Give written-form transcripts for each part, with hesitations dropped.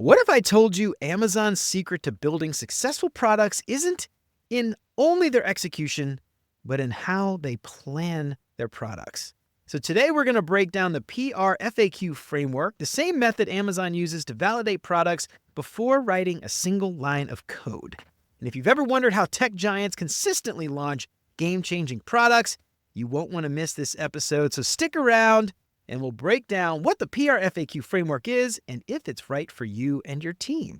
What if I told you Amazon's secret to building successful products isn't in only their execution, but in how they plan their products? So today we're going to break down the PRFAQ framework, the same method Amazon uses to validate products before writing a single line of code. And if you've ever wondered how tech giants consistently launch game-changing products, you won't want to miss this episode. So stick around and we'll break down what the PRFAQ framework is and if it's right for you and your team.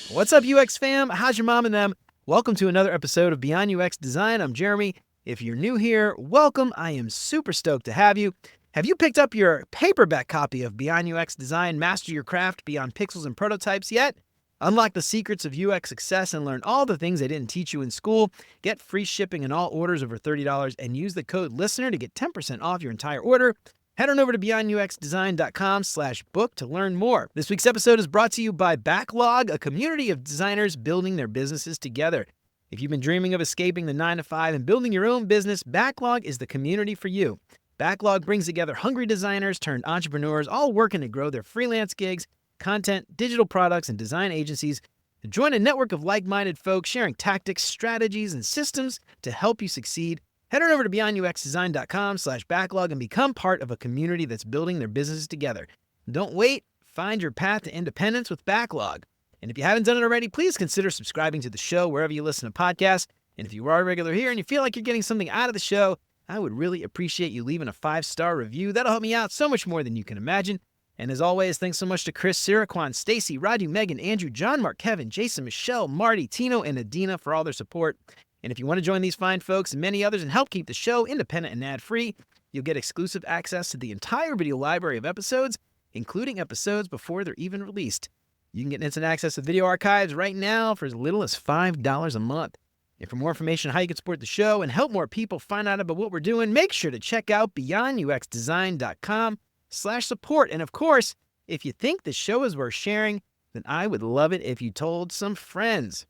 What's up, UX fam? How's your mom and them? Welcome to another episode of Beyond UX Design. I'm Jeremy. If you're new here, welcome. I am super stoked to have you. Have you picked up your paperback copy of Beyond UX Design, Master Your Craft Beyond Pixels and Prototypes yet? Unlock the secrets of UX success and learn all the things they didn't teach you in school. Get free shipping on all orders over $30 and use the code LISTENER to get 10% off your entire order. Head on over to beyonduxdesign.com/book to learn more. This week's episode is brought to you by Backlog, a community of designers building their businesses together. If you've been dreaming of escaping the 9-to-5 and building your own business, Backlog is the community for you. Backlog brings together hungry designers turned entrepreneurs, all working to grow their freelance gigs, content, digital products, and design agencies to join a network of like-minded folks sharing tactics, strategies, and systems to help you succeed. Head on over to beyonduxdesign.com/backlog and become part of a community that's building their businesses together. Don't wait. Find your path to independence with Backlog. And if you haven't done it already, please consider subscribing to the show wherever you listen to podcasts. And if you are a regular here and you feel like you're getting something out of the show, I would really appreciate you leaving a 5-star review. That'll help me out so much more than you can imagine. And as always, thanks so much to Chris, Siraquan, Stacy, Radu, Megan, Andrew, John, Mark, Kevin, Jason, Michelle, Marty, Tino, and Adina for all their support. And if you want to join these fine folks and many others and help keep the show independent and ad-free, you'll get exclusive access to the entire video library of episodes, including episodes before they're even released. You can get instant access to video archives right now for as little as $5 a month. And for more information on how you can support the show and help more people find out about what we're doing, make sure to check out beyonduxdesign.com/support. And of course, if you think the show is worth sharing, then I would love it if you told some friends.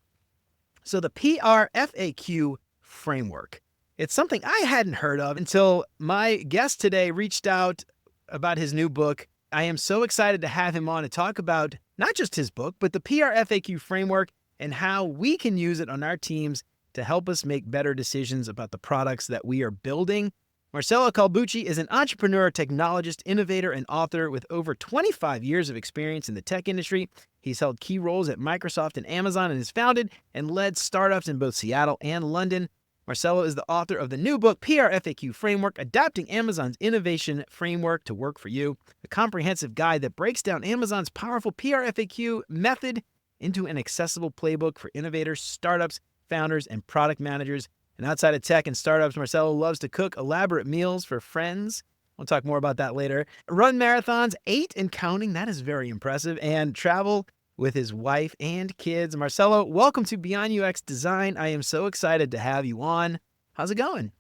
So the PRFAQ framework, it's something I hadn't heard of until my guest today reached out about his new book. I am so excited to have him on to talk about not just his book, but the PRFAQ framework and how we can use it on our teams to help us make better decisions about the products that we are building. Marcello Calbucci is an entrepreneur, technologist, innovator, and author with over 25 years of experience in the tech industry. He's held key roles at Microsoft and Amazon and has founded and led startups in both Seattle and London. Marcello is the author of the new book, PRFAQ Framework, Adapting Amazon's Innovation Framework to Work for You, a comprehensive guide that breaks down Amazon's powerful PRFAQ method into an accessible playbook for innovators, startups, founders, and product managers. And outside of tech and startups, Marcelo loves to cook elaborate meals for friends. We'll talk more about that later. Run marathons, 8 and counting. That is very impressive. And travel with his wife and kids. Marcelo, welcome to Beyond UX Design. I am so excited to have you on. How's it going?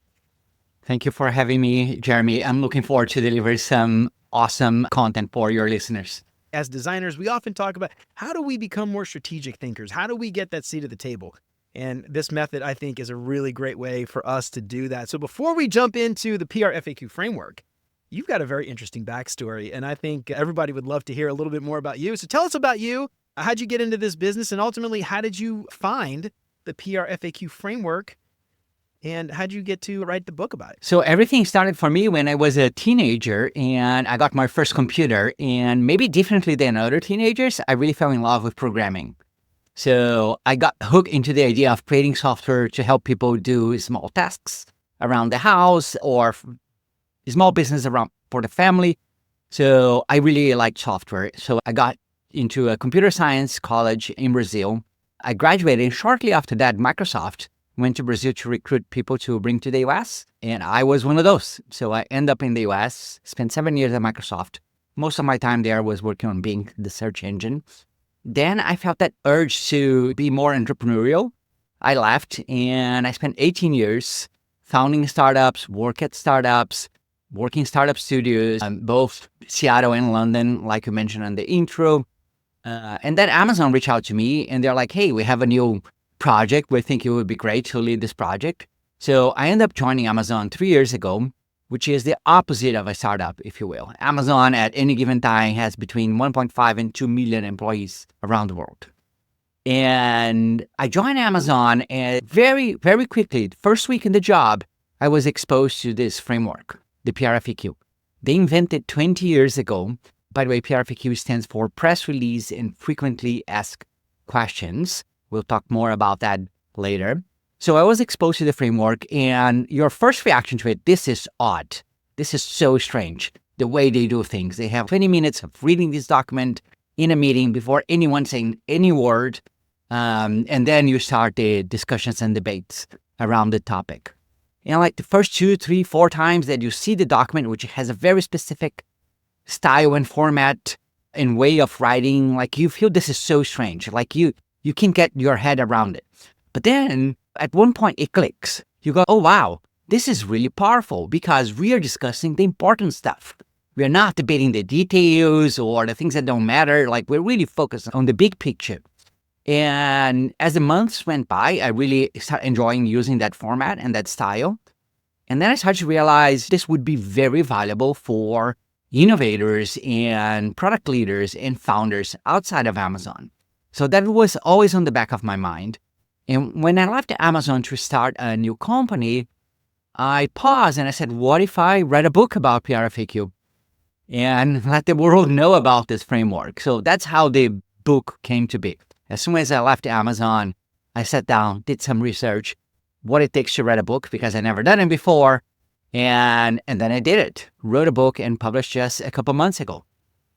Thank you for having me, Jeremy. I'm looking forward to deliver some awesome content for your listeners. As designers, we often talk about how do we become more strategic thinkers? How do we get that seat at the table? And this method, I think, is a really great way for us to do that. So before we jump into the PRFAQ framework, you've got a very interesting backstory, and I think everybody would love to hear a little bit more about you. So tell us about you. How'd you get into this business? And ultimately, how did you find the PRFAQ framework? And how'd you get to write the book about it? So everything started for me when I was a teenager and I got my first computer. And maybe differently than other teenagers, I really fell in love with programming. So I got hooked into the idea of creating software to help people do small tasks around the house or small business around for the family. So I really liked software. So I got into a computer science college in Brazil. I graduated. Shortly after that, Microsoft went to Brazil to recruit people to bring to the US. And I was one of those. So I ended up in the US, spent 7 years at Microsoft. Most of my time there was working on Bing, the search engine. Then I felt that urge to be more entrepreneurial. I left and I spent 18 years founding startups, working startup studios, both Seattle and London, like you mentioned in the intro. And then Amazon reached out to me and they're like, hey, we have a new project. We think it would be great to lead this project. So I ended up joining Amazon 3 years ago, which is the opposite of a startup, if you will. Amazon at any given time has between 1.5 and 2 million employees around the world. And I joined Amazon, and very, very quickly, first week in the job, I was exposed to this framework, the PRFAQ. They invented 20 years ago. By the way, PRFAQ stands for Press Release and Frequently Asked Questions. We'll talk more about that later. So I was exposed to the framework, and your first reaction to it, this is odd. This is so strange, the way they do things. They have 20 minutes of reading this document in a meeting before anyone saying any word. And then you start the discussions and debates around the topic. And like the first 2, 3, 4 times that you see the document, which has a very specific style and format and way of writing, like you feel this is so strange. Like you can't get your head around it. But then at one point it clicks. You go, oh, wow, this is really powerful because we are discussing the important stuff. We are not debating the details or the things that don't matter. Like we're really focused on the big picture. And as the months went by, I really started enjoying using that format and that style. And then I started to realize this would be very valuable for innovators and product leaders and founders outside of Amazon. So that was always on the back of my mind. And when I left Amazon to start a new company, I paused and I said, what if I read a book about PRFAQ and let the world know about this framework? So that's how the book came to be. As soon as I left Amazon, I sat down, did some research, what it takes to write a book, because I never done it before. And then I did it, wrote a book and published just a couple months ago.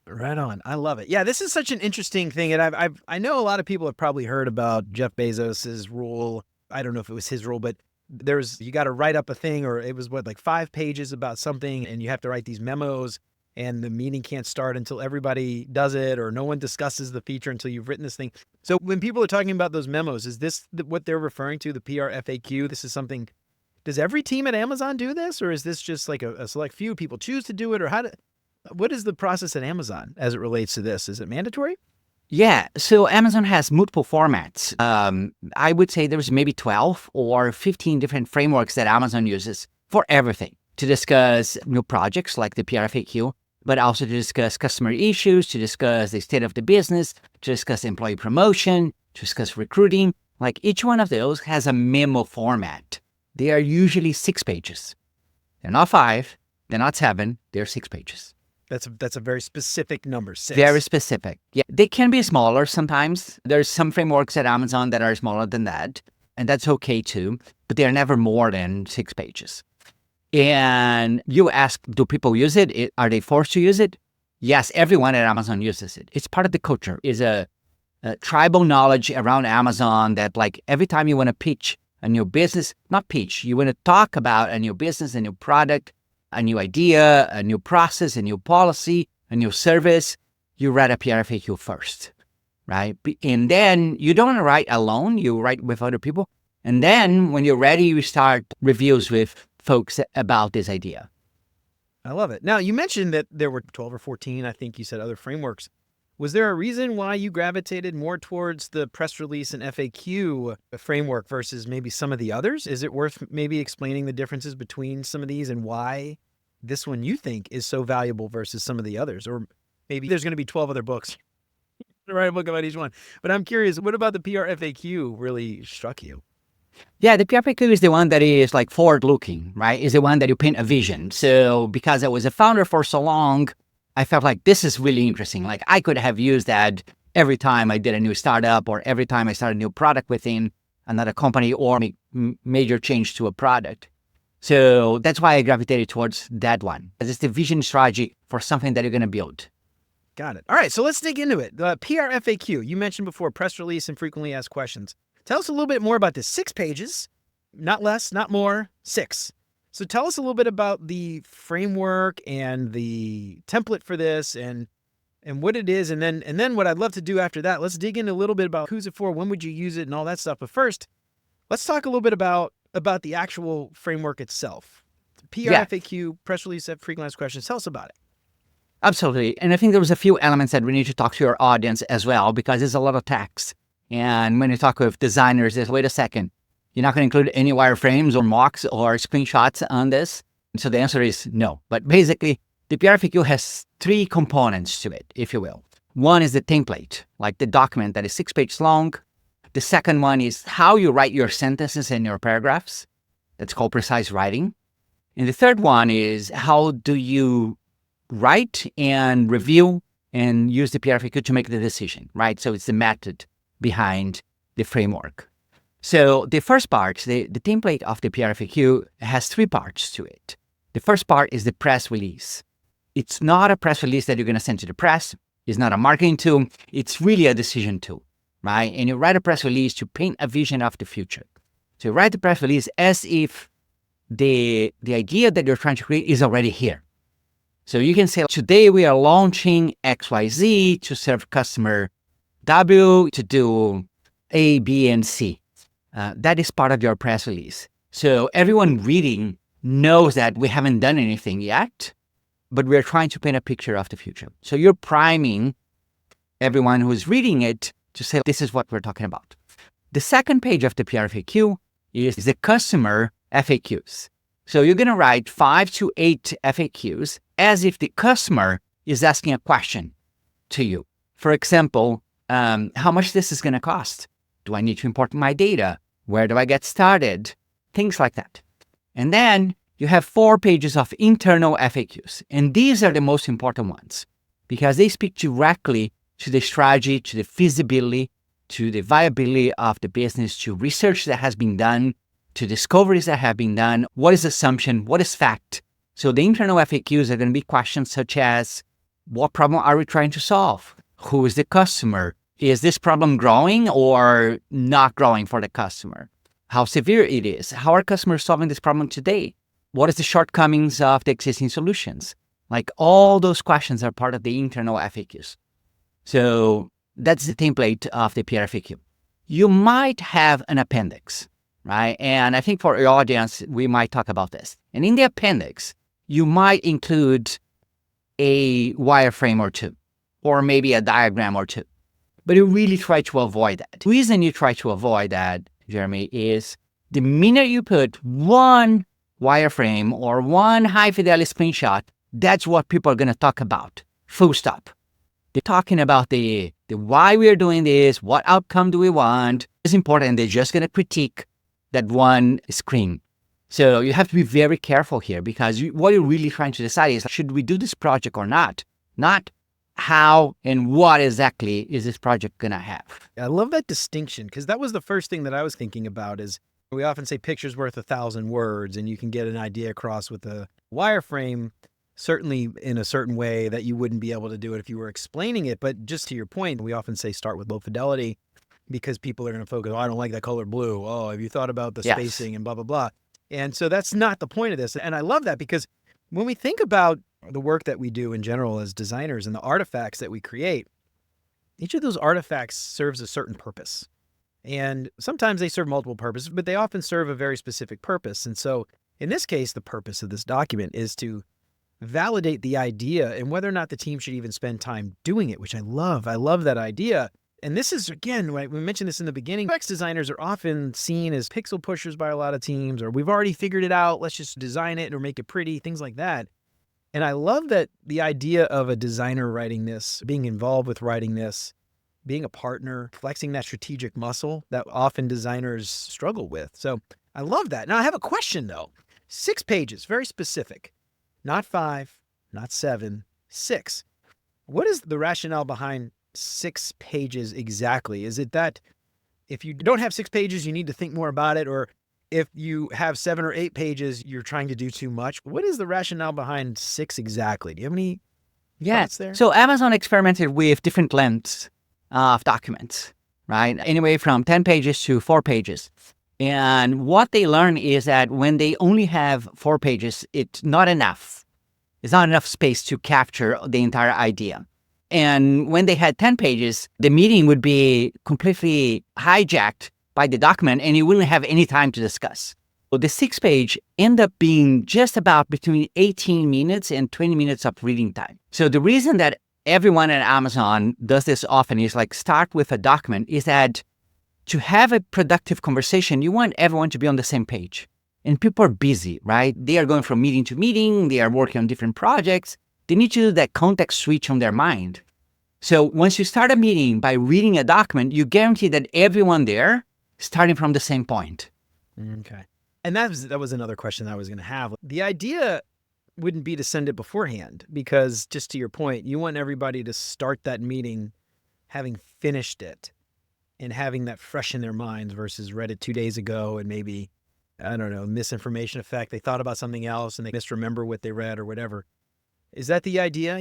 Right on. I love it. Yeah, this is such an interesting thing. And I know a lot of people have probably heard about Jeff Bezos's rule. I don't know if it was his rule, but you got to write up a thing, or it was like 5 pages about something, and you have to write these memos, and the meeting can't start until everybody does it, or no one discusses the feature until you've written this thing. So when people are talking about those memos, is this what they're referring to, the PRFAQ? This is something, does every team at Amazon do this, or is this just like a select few people choose to do it, or what is the process at Amazon as it relates to this? Is it mandatory? Yeah, so Amazon has multiple formats. I would say there's maybe 12 or 15 different frameworks that Amazon uses for everything, to discuss new projects like the PRFAQ, but also to discuss customer issues, to discuss the state of the business, to discuss employee promotion, to discuss recruiting. Like each one of those has a memo format. They are usually 6 pages. They're not 5, they're not 7, they're 6 pages. That's a very specific number, 6. Very specific. Yeah, they can be smaller sometimes. There's some frameworks at Amazon that are smaller than that, and that's okay too, but they're never more than 6 pages. And you ask, do people use it? Are they forced to use it? Yes, everyone at Amazon uses it. It's part of the culture. It's a tribal knowledge around Amazon that like every time you want to pitch a new business, not pitch, you want to talk about a new business, a new product, a new idea, a new process, a new policy, a new service, you write a PRFAQ first, right? And then you don't write alone, you write with other people. And then when you're ready, you start reviews with folks about this idea. I love it. Now, you mentioned that there were 12 or 14, I think you said, other frameworks. Was there a reason why you gravitated more towards the press release and FAQ framework versus maybe some of the others? Is it worth maybe explaining the differences between some of these and why this one you think is so valuable versus some of the others? Or maybe there's going to be 12 other books to write a book about each one. But I'm curious, what about the PRFAQ really struck you? Yeah, the PRFAQ is the one that is like forward-looking, right? Is the one that you paint a vision. So because I was a founder for so long, I felt like this is really interesting. Like I could have used that every time I did a new startup or every time I started a new product within another company or make major change to a product. So that's why I gravitated towards that one. It's the vision strategy for something that you're going to build. Got it. All right, so let's dig into it. The PRFAQ, you mentioned before, press release and frequently asked questions. Tell us a little bit more about this. 6 pages, not less, not more, 6. So tell us a little bit about the framework and the template for this and what it is. And then what I'd love to do after that, let's dig in a little bit about who's it for, when would you use it and all that stuff. But first, let's talk a little bit about the actual framework itself. PRFAQ, press release, frequently asked questions. Tell us about it. Absolutely. And I think there was a few elements that we need to talk to your audience as well, because there's a lot of text. And when you talk with designers, there's, wait a second, You're not going to include any wireframes or mocks or screenshots on this. So the answer is no. But basically, the PRFAQ has three components to it, if you will. One is the template, like the document that is 6 pages long. The second one is how you write your sentences and your paragraphs. That's called precise writing. And the third one is how do you write and review and use the PRFAQ to make the decision, right? So it's the method behind the framework. So the first part, the template of the PRFAQ has three parts to it. The first part is the press release. It's not a press release that you're going to send to the press. It's not a marketing tool. It's really a decision tool, right? And you write a press release to paint a vision of the future. So you write the press release as if the idea that you're trying to create is already here. So you can say, today we are launching XYZ to serve customer W to do A, B, and C. That is part of your press release. So everyone reading knows that we haven't done anything yet, but we're trying to paint a picture of the future. So you're priming everyone who's reading it to say, this is what we're talking about. The second page of the PRFAQ is the customer FAQs. So you're going to write 5 to 8 FAQs as if the customer is asking a question to you. For example, how much this is going to cost? Do I need to import my data? Where do I get started? Things like that. And then you have 4 pages of internal FAQs. And these are the most important ones because they speak directly to the strategy, to the feasibility, to the viability of the business, to research that has been done, to discoveries that have been done, what is assumption, what is fact. So the internal FAQs are going to be questions such as, what problem are we trying to solve? Who is the customer? Is this problem growing or not growing for the customer? How severe it is? How are customers solving this problem today? What is the shortcomings of the existing solutions? Like all those questions are part of the internal FAQs. So that's the template of the PRFAQ. You might have an appendix, right? And I think for your audience, we might talk about this. And in the appendix, you might include a wireframe or two, or maybe a diagram or two. But you really try to avoid that. The reason you try to avoid that, Jeremy, is the minute you put one wireframe or one high-fidelity screenshot, that's what people are going to talk about. Full stop. They're talking about the why we're doing this, what outcome do we want. It's important. They're just going to critique that one screen. So you have to be very careful here because what you're really trying to decide is, should we do this project or not? Not how and what exactly is this project going to have. I love that distinction because that was the first thing that I was thinking about is we often say picture's worth 1,000 words and you can get an idea across with a wireframe, certainly in a certain way that you wouldn't be able to do it if you were explaining it. But just to your point, we often say start with low fidelity because people are going to focus, oh, I don't like that color blue. Oh, have you thought about the spacing and blah, blah, blah. And so that's not the point of this. And I love that because when we think about the work that we do in general as designers and the artifacts that we create, each of those artifacts serves a certain purpose. And sometimes they serve multiple purposes, but they often serve a very specific purpose. And so in this case, the purpose of this document is to validate the idea and whether or not the team should even spend time doing it, which I love. I love that idea. And this is, again, we mentioned this in the beginning, UX designers are often seen as pixel pushers by a lot of teams, or we've already figured it out, let's just design it or make it pretty, things like that. And I love that the idea of a designer writing this, being involved with writing this, being a partner, flexing that strategic muscle that often designers struggle with. So I love that. Now I have a question though. 6 pages, very specific, not 5, not 7, 6. What is the rationale behind 6 pages exactly? Is it that if you don't have 6 pages, you need to think more about it? Or if you have 7 or 8 pages, you're trying to do too much? What is the rationale behind 6 exactly? Do you have any thoughts there? So Amazon experimented with different lengths of documents, right? Anyway, from 10 pages to 4 pages. And what they learn is that when they only have 4 pages, it's not enough. It's not enough space to capture the entire idea. And when they had 10 pages, the meeting would be completely hijacked by the document and you wouldn't have any time to discuss. So the 6-page end up being just about between 18 minutes and 20 minutes of reading time. So the reason that everyone at Amazon does this often is like start with a document is that to have a productive conversation, you want everyone to be on the same page. And people are busy, right? They are going from meeting to meeting. They are working on different projects. They need to do that context switch on their mind. So once you start a meeting by reading a document, you guarantee that everyone there is starting from the same point. Okay. And that was another question I was going to have. The idea wouldn't be to send it beforehand because, just to your point, you want everybody to start that meeting having finished it and having that fresh in their minds versus read it 2 days ago and maybe, I don't know, misinformation effect. They thought about something else and they misremember what they read or whatever. Is that the idea?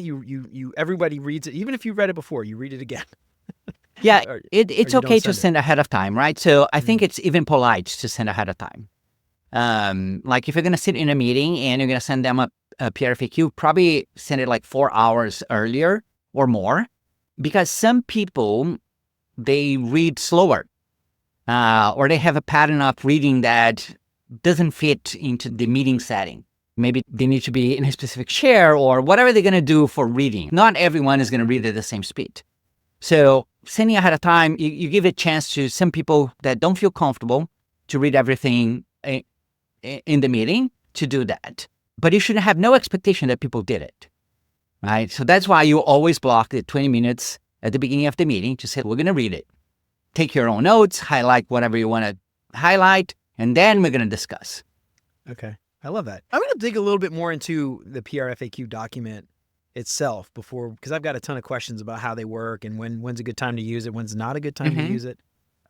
Everybody reads it, even if you read it before, you read it again. Yeah, or it's you okay don't to send it. send ahead of time, right? So I think it's even polite to send ahead of time. Like if you're going to sit in a meeting and you're going to send them a PRFAQ, probably send it like 4 hours earlier or more, because some people, they read slower, or they have a pattern of reading that doesn't fit into the meeting setting. Maybe they need to be in a specific chair or whatever they're going to do for reading. Not everyone is going to read at the same speed. So sending ahead of time, you give a chance to some people that don't feel comfortable to read everything in the meeting to do that. But you should have no expectation that people did it, right? So that's why you always block the 20 minutes at the beginning of the meeting to say, we're going to read it. Take your own notes, highlight whatever you want to highlight, and then we're going to discuss. Okay. I love that. I'm going to dig a little bit more into the PRFAQ document itself because I've got a ton of questions about how they work and when's a good time to use it, when's not a good time to use it.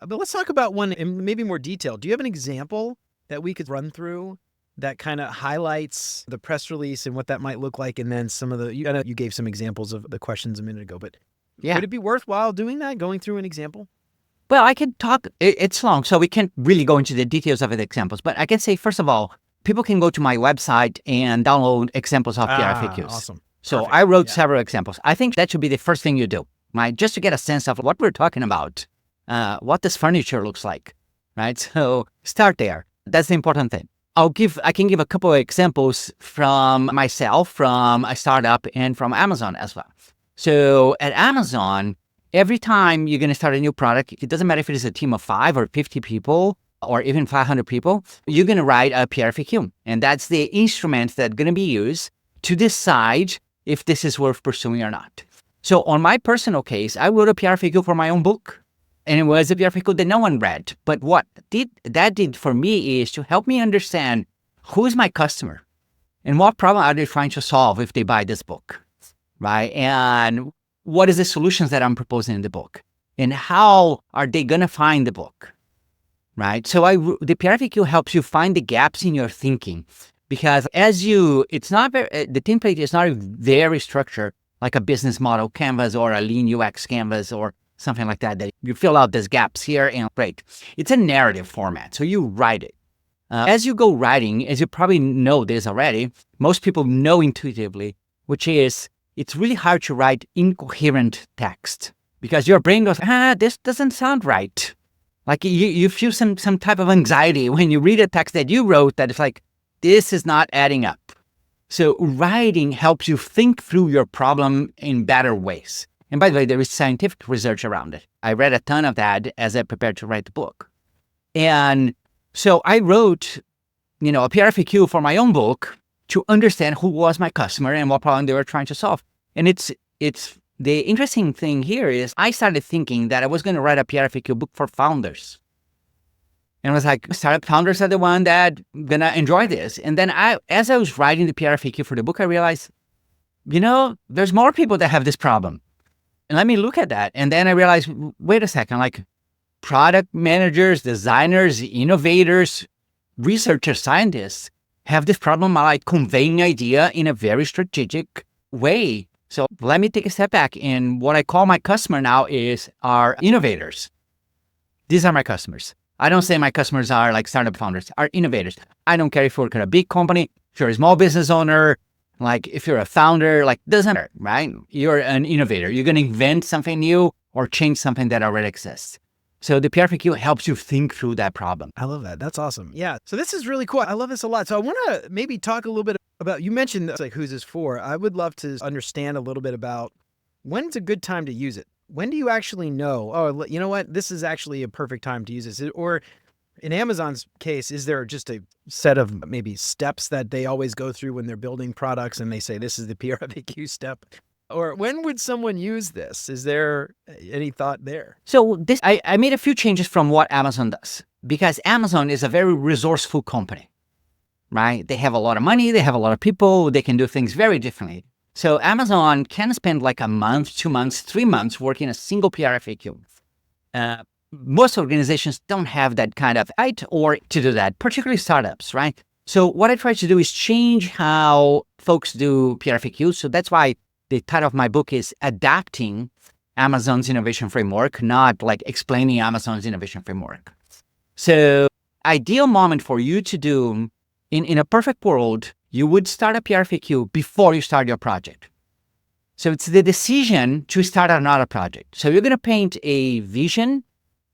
But let's talk about one in maybe more detail. Do you have an example that we could run through that kind of highlights the press release and what that might look like? And then some of I know you gave some examples of the questions a minute ago, but would it be worthwhile doing that, going through an example? Well, I can talk, it's long, so we can't really go into the details of the examples, but I can say, first of all, people can go to my website and download examples of PRFAQs. Awesome. So Perfect. I wrote several examples. I think that should be the first thing you do, right? Just to get a sense of what we're talking about, what this furniture looks like, right? So start there. That's the important thing. I can give a couple of examples from myself, from a startup, and from Amazon as well. So at Amazon, every time you're going to start a new product, it doesn't matter if it is a team of 5 or 50 people or even 500 people, you're going to write a PRFAQ. And that's the instrument that's going to be used to decide if this is worth pursuing or not. So on my personal case, I wrote a PRFAQ for my own book. And it was a PRFAQ that no one read. But what that did for me is to help me understand who is my customer and what problem are they trying to solve if they buy this book, right? And what is the solutions that I'm proposing in the book? And how are they going to find the book, right? So the PRFAQ helps you find the gaps in your thinking because it's not the template is not very structured like a business model canvas or a lean UX canvas or something like that you fill out these gaps here and great. It's a narrative format, so you write it. As you go writing, as you probably know this already, most people know intuitively, which is it's really hard to write incoherent text because your brain goes, this doesn't sound right. Like you feel some type of anxiety when you read a text that you wrote that it's like, this is not adding up. So writing helps you think through your problem in better ways. And by the way, there is scientific research around it. I read a ton of that as I prepared to write the book. And so I wrote, a PRFAQ for my own book to understand who was my customer and what problem they were trying to solve. And it's the interesting thing here is I started thinking that I was going to write a PRFAQ book for founders. And I was like, startup founders are the one that going to enjoy this. And then as I was writing the PRFAQ for the book, I realized, there's more people that have this problem. And let me look at that. And then I realized, wait a second, like product managers, designers, innovators, researchers, scientists have this problem of like conveying idea in a very strategic way. So let me take a step back. And what I call my customer now is our innovators. These are my customers. I don't say my customers are like startup founders, are innovators. I don't care if you work at a big company, if you're a small business owner, like if you're a founder, like doesn't matter, right? You're an innovator. You're going to invent something new or change something that already exists. So the PRFAQ helps you think through that problem. I love that. That's awesome. Yeah. So this is really cool. I love this a lot. So I want to maybe talk a little bit about, you mentioned like who's this for. I would love to understand a little bit about when's a good time to use it. when do you actually know, oh, you know what, this is actually a perfect time to use this? Or in Amazon's case, is there just a set of maybe steps that they always go through when they're building products and they say this is the PRFAQ step? Or when would someone use this? Is there any thought there? So I made a few changes from what Amazon does, because Amazon is a very resourceful company, right? They have a lot of money, they have a lot of people, they can do things very differently. So Amazon can spend like a month, 2 months, 3 months working a single PRFAQ. Most organizations don't have that kind of height or to do that, particularly startups, right? So what I try to do is change how folks do PRFAQs. So that's why the title of my book is Adapting Amazon's Innovation Framework, not like explaining Amazon's innovation framework. So ideal moment for you to do, in a perfect world, you would start a PRFAQ before you start your project. So it's the decision to start another project. So you're going to paint a vision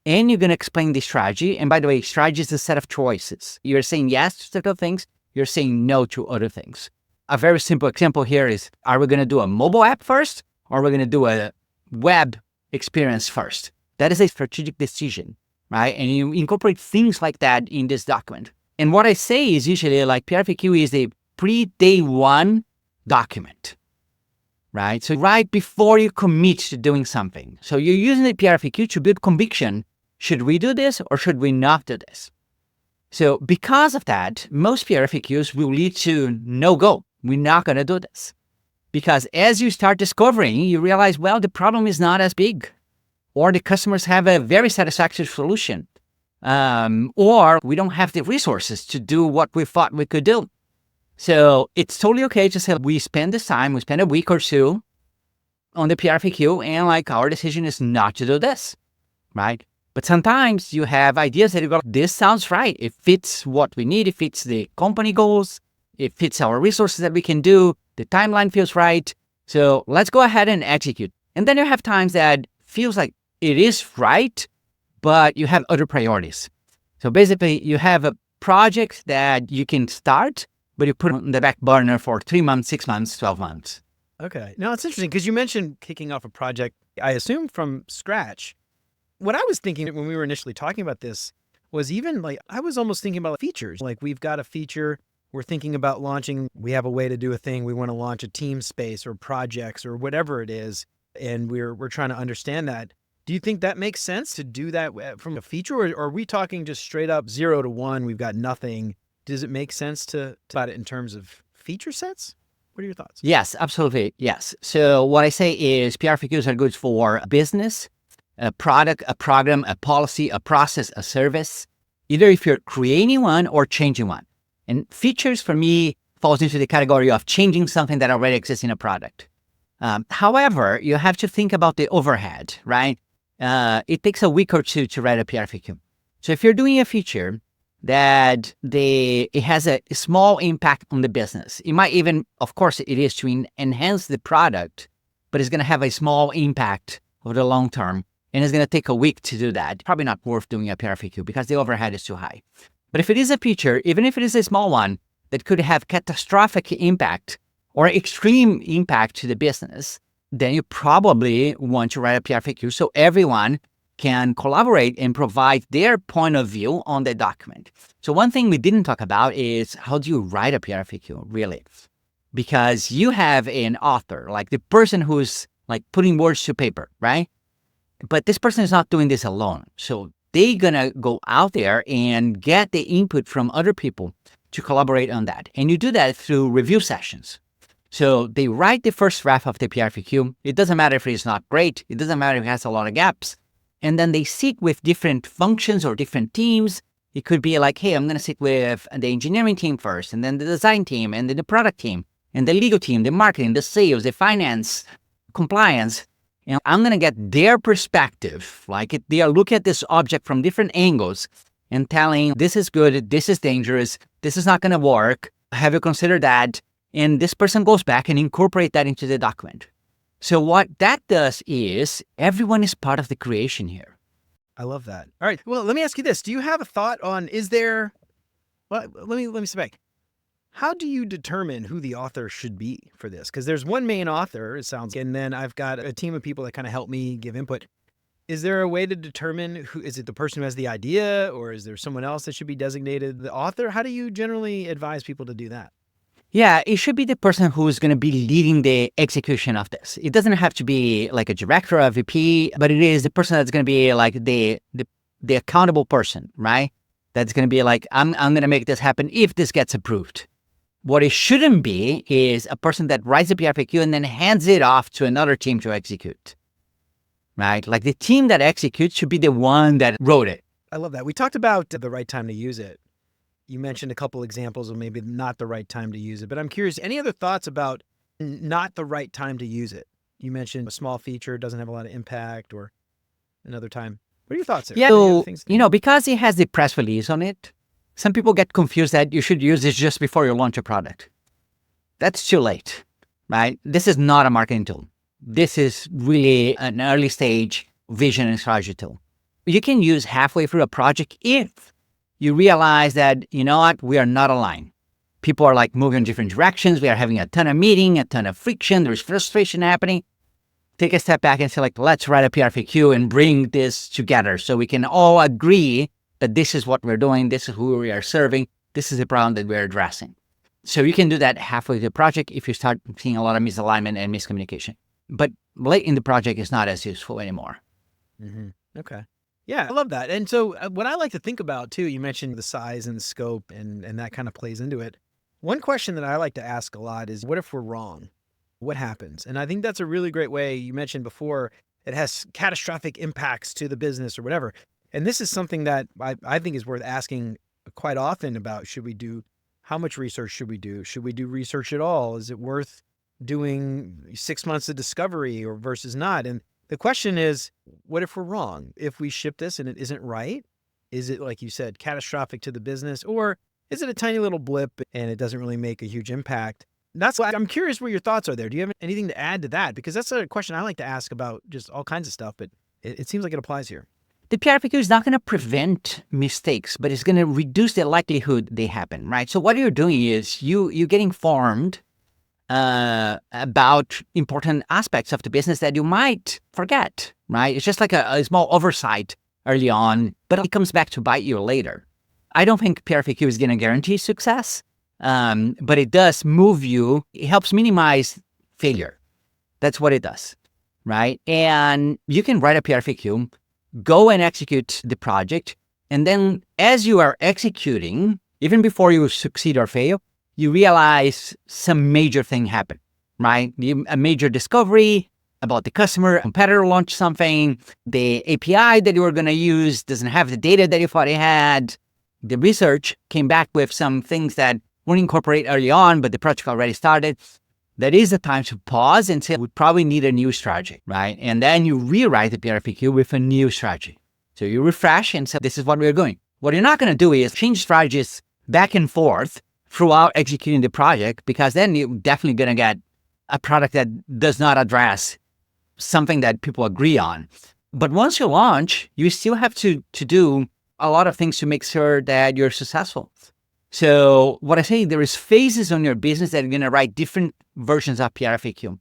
and you're going to explain the strategy. And by the way, strategy is a set of choices. You're saying yes to certain things. You're saying no to other things. A very simple example here is, are we going to do a mobile app first, or are we going to do a web experience first? That is a strategic decision, right? And you incorporate things like that in this document. And what I say is usually like PRFAQ is a pre-day one document, right? So right before you commit to doing something. So you're using the PRFAQ to build conviction. Should we do this or should we not do this? So because of that, most PRFAQs will lead to no go. We're not going to do this. Because as you start discovering, you realize, well, the problem is not as big, or the customers have a very satisfactory solution, or we don't have the resources to do what we thought we could do. So it's totally okay to say, we spend this time, we spend a week or two on the PRFAQ, and like our decision is not to do this, right? But sometimes you have ideas that you go, this sounds right. It fits what we need. It fits the company goals. It fits our resources that we can do. The timeline feels right. So let's go ahead and execute. And then you have times that feels like it is right, but you have other priorities. So basically you have a project that you can start, but you put on the back burner for 3 months, 6 months, 12 months. Okay. Now it's interesting because you mentioned kicking off a project, I assume from scratch. What I was thinking when we were initially talking about this was even like, I was almost thinking about features. Like we've got a feature, we're thinking about launching, we have a way to do a thing, we want to launch a team space or projects or whatever it is, and we're trying to understand that. Do you think that makes sense to do that from a feature, or are we talking just straight up 0 to 1, we've got nothing? Does it make sense to about it in terms of feature sets? What are your thoughts? Yes, absolutely. Yes. So what I say is PRFAQs are good for business, a product, a program, a policy, a process, a service, either if you're creating one or changing one. And features for me falls into the category of changing something that already exists in a product. However, you have to think about the overhead, right? It takes a week or two to write a PRFAQ. So if you're doing a feature that it has a small impact on the business, it might even, of course, it is to enhance the product, but it's going to have a small impact over the long term. And it's going to take a week to do that. Probably not worth doing a PRFAQ because the overhead is too high. But if it is a feature, even if it is a small one that could have catastrophic impact or extreme impact to the business, then you probably want to write a PRFAQ so everyone can collaborate and provide their point of view on the document. So one thing we didn't talk about is how do you write a PRFAQ, really? Because you have an author, like the person who's like putting words to paper, right? But this person is not doing this alone. So they're going to go out there and get the input from other people to collaborate on that. And you do that through review sessions. So they write the first draft of the PRFAQ. It doesn't matter if it's not great. It doesn't matter if it has a lot of gaps. And then they sit with different functions or different teams. It could be like, hey, I'm going to sit with the engineering team first, and then the design team, and then the product team, and the legal team, the marketing, the sales, the finance, compliance. And I'm going to get their perspective, like they are looking at this object from different angles and telling, this is good, this is dangerous, this is not going to work, have you considered that? And this person goes back and incorporate that into the document. So what that does is everyone is part of the creation here. I love that. All right. Well, let me ask you this. Do you have a thought on, is there, well, let me step back. How do you determine who the author should be for this? Because there's one main author, it sounds, and then I've got a team of people that kind of help me give input. Is there a way to determine who is it the person who has the idea, or is there someone else that should be designated the author? How do you generally advise people to do that? Yeah, it should be the person who's going to be leading the execution of this. It doesn't have to be like a director or a VP, but it is the person that's going to be like the accountable person, right? That's going to be like, I'm going to make this happen if this gets approved. What it shouldn't be is a person that writes a PRFAQ and then hands it off to another team to execute, right? Like the team that executes should be the one that wrote it. I love that. We talked about the right time to use it. You mentioned a couple examples of maybe not the right time to use it, but I'm curious, any other thoughts about not the right time to use it? You mentioned a small feature doesn't have a lot of impact, or another time. What are your thoughts there? Yeah, so, because it has the press release on it, some people get confused that you should use this just before you launch a product. That's too late, right? This is not a marketing tool. This is really an early stage vision and strategy tool. You can use halfway through a project if you realize that, you know what, we are not aligned. People are like moving in different directions. We are having a ton of meeting, a ton of friction. There's frustration happening. Take a step back and say, like, let's write a PRFAQ and bring this together so we can all agree that this is what we're doing. This is who we are serving. This is the problem that we're addressing. So you can do that halfway through the project if you start seeing a lot of misalignment and miscommunication. But late in the project is not as useful anymore. Mm-hmm. Okay. Yeah, I love that. And so what I like to think about too, you mentioned the size and the scope and that kind of plays into it. One question that I like to ask a lot is, what if we're wrong? What happens? And I think that's a really great way. You mentioned before, it has catastrophic impacts to the business or whatever. And this is something that I think is worth asking quite often about. How much research should we do? Should we do research at all? Is it worth doing 6 months of discovery or versus not? And the question is, what if we're wrong? If we ship this and it isn't right, is it, like you said, catastrophic to the business, or is it a tiny little blip and it doesn't really make a huge impact? That's why I'm curious where your thoughts are there. Do you have anything to add to that? Because that's a question I like to ask about just all kinds of stuff, but it seems like it applies here. The PRFAQ is not going to prevent mistakes, but it's going to reduce the likelihood they happen, right? So what you're doing is you get informed about important aspects of the business that you might forget, right? It's just like a small oversight early on, but it comes back to bite you later. I don't think PRFAQ is going to guarantee success, but it does move you. It helps minimize failure. That's what it does, right? And you can write a PRFAQ, go and execute the project, and then as you are executing, even before you succeed or fail, you realize some major thing happened, right? A major discovery about the customer, a competitor launched something, the API that you were going to use doesn't have the data that you thought it had. The research came back with some things that weren't incorporated early on, but the project already started. That is the time to pause and say, we probably need a new strategy, right? And then you rewrite the PRFAQ with a new strategy. So you refresh and say, this is what we're doing. What you're not going to do is change strategies back and forth throughout executing the project, because then you're definitely going to get a product that does not address something that people agree on. But once you launch, you still have to do a lot of things to make sure that you're successful. So what I say, there is phases on your business that are going to write different versions of PRFAQ,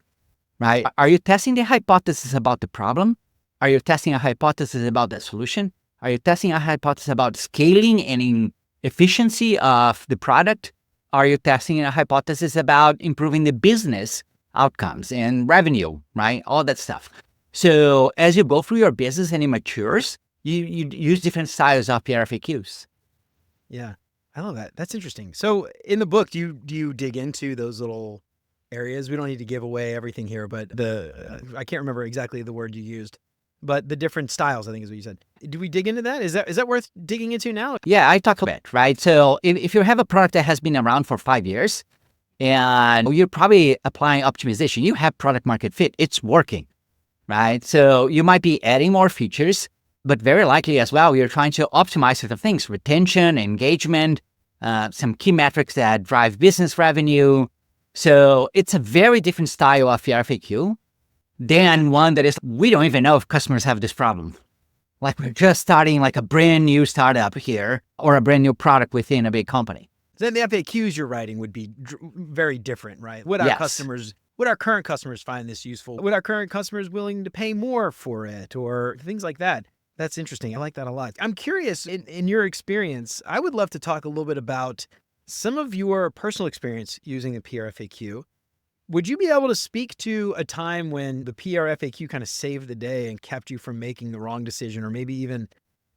right? Are you testing the hypothesis about the problem? Are you testing a hypothesis about the solution? Are you testing a hypothesis about scaling and efficiency of the product? Are you testing a hypothesis about improving the business outcomes and revenue, right? All that stuff. So as you go through your business and it matures, you use different styles of PRFAQs. Yeah, I love that. That's interesting. So in the book, do you dig into those little areas? We don't need to give away everything here, but I can't remember exactly the word you used, but the different styles, I think is what you said. Do we dig into that? Is that worth digging into now? Yeah, I talk a bit, right? So if you have a product that has been around for 5 years and you're probably applying optimization, you have product market fit, it's working, right? So you might be adding more features, but very likely as well, you're trying to optimize certain things, retention, engagement, some key metrics that drive business revenue. So it's a very different style of PRFAQ than one that is, we don't even know if customers have this problem. Like we're just starting like a brand new startup here or a brand new product within a big company. Then the FAQs you're writing would be very different, right? Would our current customers find this useful? Would our current customers willing to pay more for it, or things like that? That's interesting. I like that a lot. I'm curious, in your experience, I would love to talk a little bit about some of your personal experience using the PRFAQ. Would you be able to speak to a time when the PRFAQ kind of saved the day and kept you from making the wrong decision, or maybe even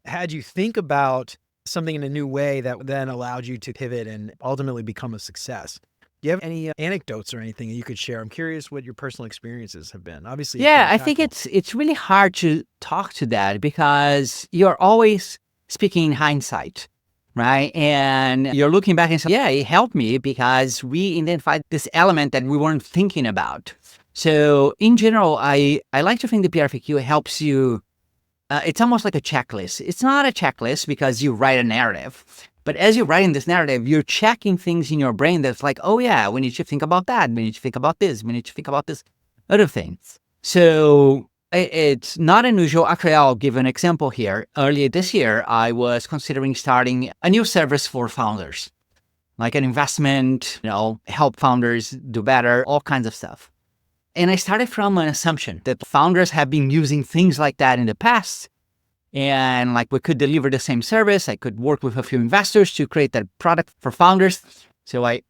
had you think about something in a new way that then allowed you to pivot and ultimately become a success? Do you have any anecdotes or anything that you could share? I'm curious what your personal exptions have been. Obviously, it's Yeah, been I think impactful. it's really hard to talk to that because you're always speaking in hindsight, right? And you're looking back and say, yeah, it helped me because we identified this element that we weren't thinking about. So in general, I like to think the PRFAQ helps you. It's almost like a checklist. It's not a checklist because you write a narrative. But as you're writing this narrative, you're checking things in your brain that's like, oh yeah, we need to think about that. We need to think about this. We need to think about this other thing. So it's not unusual. Actually, I'll give an example here. Earlier this year, I was considering starting a new service for founders, like an investment, help founders do better, all kinds of stuff. And I started from an assumption that founders have been using things like that in the past. And like we could deliver the same service. I could work with a few investors to create that product for founders. So I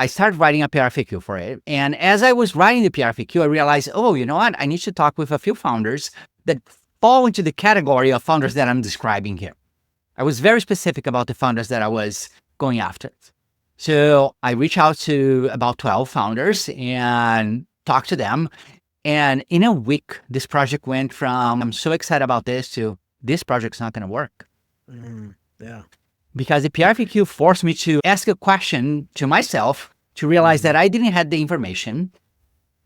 started writing a PRFAQ for it. And as I was writing the PRFAQ, I realized, oh, you know what? I need to talk with a few founders that fall into the category of founders that I'm describing here. I was very specific about the founders that I was going after. So I reached out to about 12 founders and talked to them. And in a week, this project went from, I'm so excited about this, to this project's not going to work. Yeah. Because the PRFAQ forced me to ask a question to myself to realize that I didn't have the information,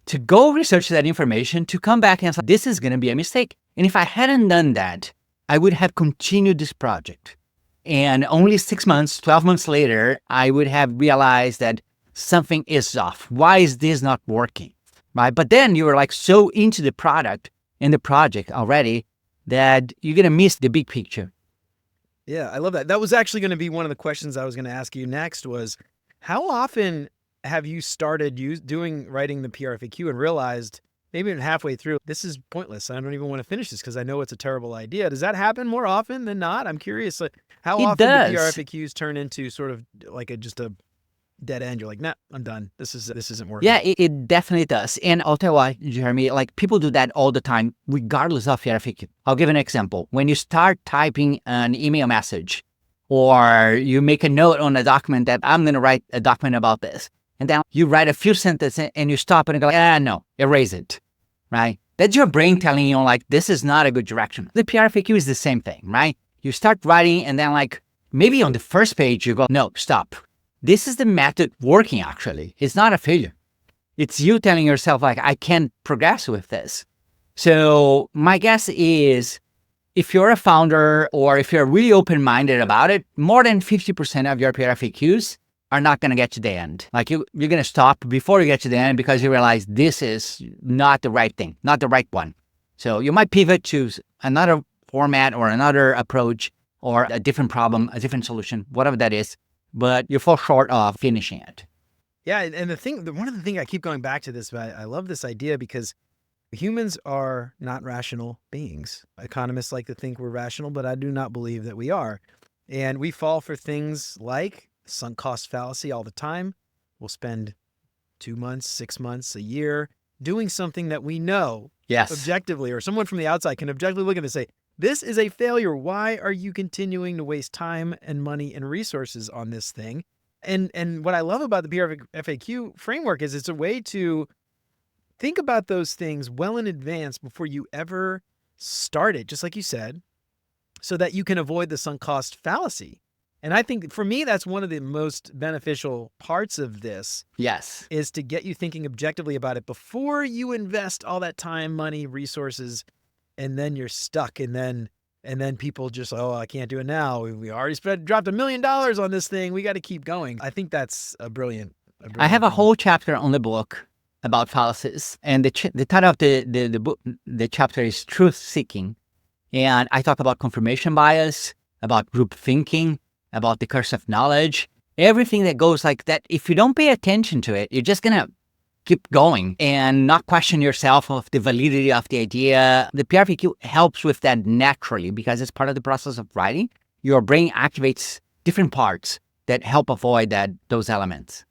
to go research that information, to come back and say, this is going to be a mistake. And if I hadn't done that, I would have continued this project. And only 6 months, 12 months later, I would have realized that something is off. Why is this not working? Right? But then you were like so into the product and the project already that you're going to miss the big picture. Yeah, I love that. That was actually going to be one of the questions I was going to ask you next was, how often have you started writing the PRFAQ and realized maybe even halfway through, this is pointless. I don't even want to finish this because I know it's a terrible idea. Does that happen more often than not? I'm curious, how It often do does. PRFAQs turn into sort of like just a dead end? You're like, nah, I'm done. This isn't working. Yeah, it definitely does. And I'll tell you why, Jeremy, like people do that all the time, regardless of PRFAQ. I'll give an example. When you start typing an email message or you make a note on a document that I'm going to write a document about this, and then you write a few sentences and you stop and go, no, erase it, right? That's your brain telling you like, this is not a good direction. The PRFAQ is the same thing, right? You start writing and then like maybe on the first page you go, no, stop. This is the method working, actually. It's not a failure. It's you telling yourself, like, I can't progress with this. So my guess is if you're a founder or if you're really open-minded about it, more than 50% of your PRFAQs are not going to get to the end. Like you're going to stop before you get to the end because you realize this is not the right thing, not the right one. So you might pivot to another format or another approach or a different problem, a different solution, whatever that is. But you fall short of finishing it. Yeah, and one of the things I keep going back to this, but I love this idea because humans are not rational beings. Economists like to think we're rational, but I do not believe that we are. And we fall for things like sunk cost fallacy all the time. We'll spend 2 months, 6 months, a year doing something that we know objectively, or someone from the outside can objectively look at it and say, this is a failure. Why are you continuing to waste time and money and resources on this thing? And what I love about the PRFAQ framework is it's a way to think about those things well in advance before you ever start it, just like you said, so that you can avoid the sunk cost fallacy. And I think for me, that's one of the most beneficial parts of this. Yes. Is to get you thinking objectively about it before you invest all that time, money, resources, and then you're stuck. And then people just, oh, I can't do it now. We already dropped $1 million on this thing. We got to keep going. I think that's a brilliant I have a thing. whole chapter on the book about fallacies. And the title of the book, the chapter is Truth Seeking. And I talk about confirmation bias, about group thinking, about the curse of knowledge. Everything that goes like that, if you don't pay attention to it, you're just going to keep going and not question yourself of the validity of the idea. The PRFAQ helps with that naturally because it's part of the process of writing. Your brain activates different parts that help avoid those elements.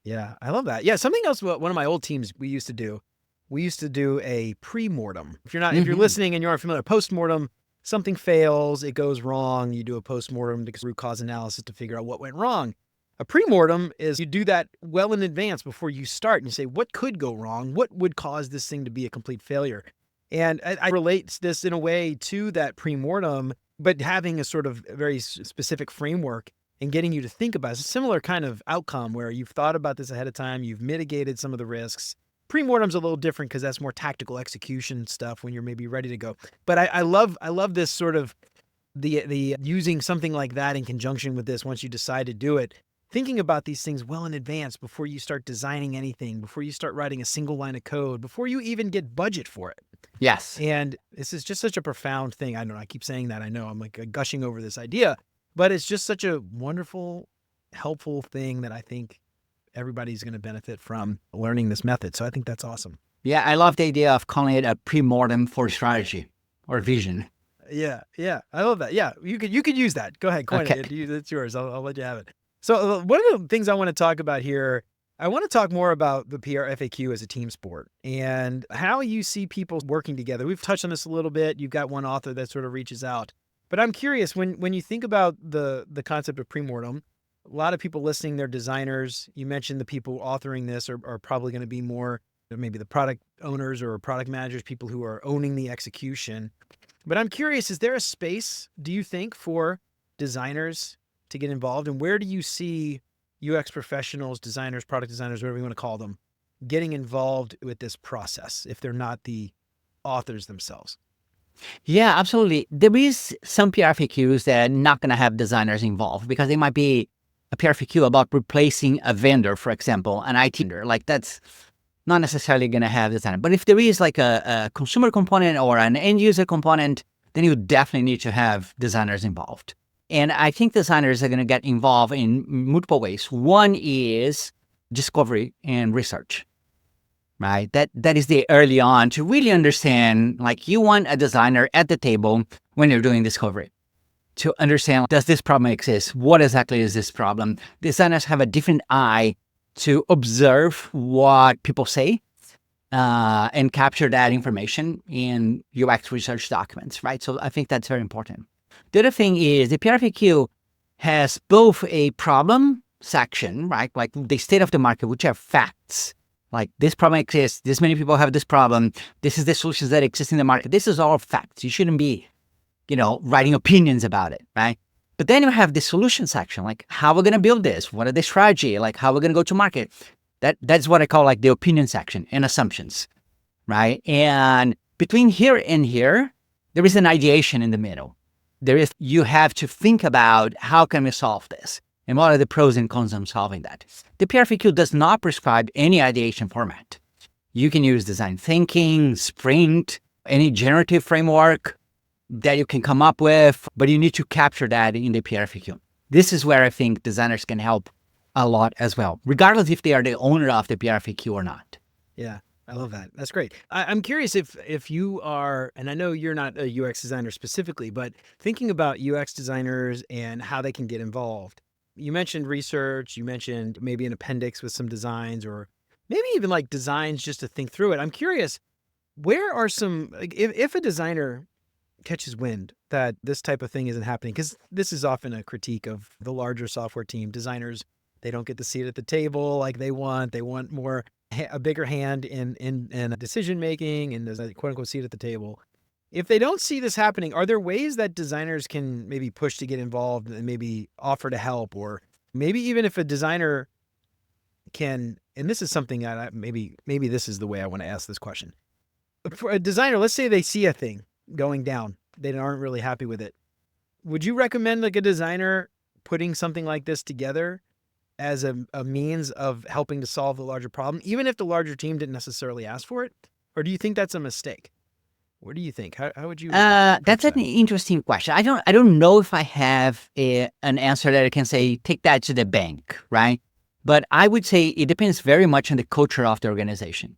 Yeah, I love that. Yeah, something else. One of my old teams we used to do a pre-mortem. If you're listening and you aren't familiar, post-mortem, something fails, it goes wrong. You do a post-mortem to root cause analysis to figure out what went wrong. A pre-mortem is you do that well in advance before you start, and you say, what could go wrong? What would cause this thing to be a complete failure? And I relate this in a way to that pre-mortem, but having a sort of very specific framework and getting you to think about it. It's a similar kind of outcome where you've thought about this ahead of time, you've mitigated some of the risks. Pre-mortem's a little different because that's more tactical execution stuff when you're maybe ready to go. But I love this sort of the using something like that in conjunction with this once you decide to do it. Thinking about these things well in advance before you start designing anything, before you start writing a single line of code, before you even get budget for it. Yes. And this is just such a profound thing. I don't know. I keep saying that. I know I'm like gushing over this idea, but it's just such a wonderful, helpful thing that I think everybody's going to benefit from learning this method. So I think that's awesome. Yeah, I love the idea of calling it a pre-mortem for strategy or vision. Yeah. I love that. Yeah, you could use that. Go ahead, coin it. It's yours. I'll let you have it. So one of the things I want to talk about here, I want to talk more about the PRFAQ as a team sport and how you see people working together. We've touched on this a little bit. You've got one author that sort of reaches out. But I'm curious, when you think about the concept of pre-mortem, a lot of people listening, they're designers. You mentioned the people authoring this are probably going to be more maybe the product owners or product managers, people who are owning the execution. But I'm curious, is there a space, do you think, for designers to get involved? And where do you see UX professionals, designers, product designers, whatever you want to call them, getting involved with this process if they're not the authors themselves? Yeah, absolutely. There is some PRFAQs that are not going to have designers involved because they might be a PRFAQ about replacing a vendor, for example, an IT vendor. Like that's not necessarily going to have designer. But if there is like a consumer component or an end user component, then you definitely need to have designers involved. And I think designers are going to get involved in multiple ways. One is discovery and research, right? That is the early on to really understand, like you want a designer at the table when you're doing discovery to understand, does this problem exist? What exactly is this problem? Designers have a different eye to observe what people say and capture that information in UX research documents, right? So I think that's very important. The other thing is the PRFAQ has both a problem section, right? Like the state of the market, which are facts. Like this problem exists, this many people have this problem, this is the solutions that exist in the market. This is all facts. You shouldn't be, writing opinions about it, right? But then you have the solution section, like how we're going to build this, what are the strategy, like how we're going to go to market. That's what I call like the opinion section and assumptions, right? And between here and here, there is an ideation in the middle. You have to think about how can we solve this and what are the pros and cons of solving that. The PRFAQ does not prescribe any ideation format. You can use design thinking, sprint, any generative framework that you can come up with, but you need to capture that in the PRFAQ. This is where I think designers can help a lot as well, regardless if they are the owner of the PRFAQ or not. Yeah. I love that. That's great. I'm curious if you are, and I know you're not a UX designer specifically, but thinking about UX designers and how they can get involved. You mentioned research, you mentioned maybe an appendix with some designs or maybe even like designs just to think through it. I'm curious, where are some, like, if a designer catches wind that this type of thing isn't happening, because this is often a critique of the larger software team, designers, they don't get the seat at the table like they want more, a bigger hand in decision making and there's a quote unquote seat at the table. If they don't see this happening, are there ways that designers can maybe push to get involved and maybe offer to help? Or maybe even if a designer can, and this is something that maybe this is the way I want to ask this question. For a designer, let's say they see a thing going down, they aren't really happy with it. Would you recommend like a designer putting something like this together as a means of helping to solve the larger problem, even if the larger team didn't necessarily ask for it? Or do you think that's a mistake? What do you think? How would you approach That's an that? interesting question. I don't know if I have an answer that I can say take that to the bank, right? But I would say it depends very much on the culture of the organization.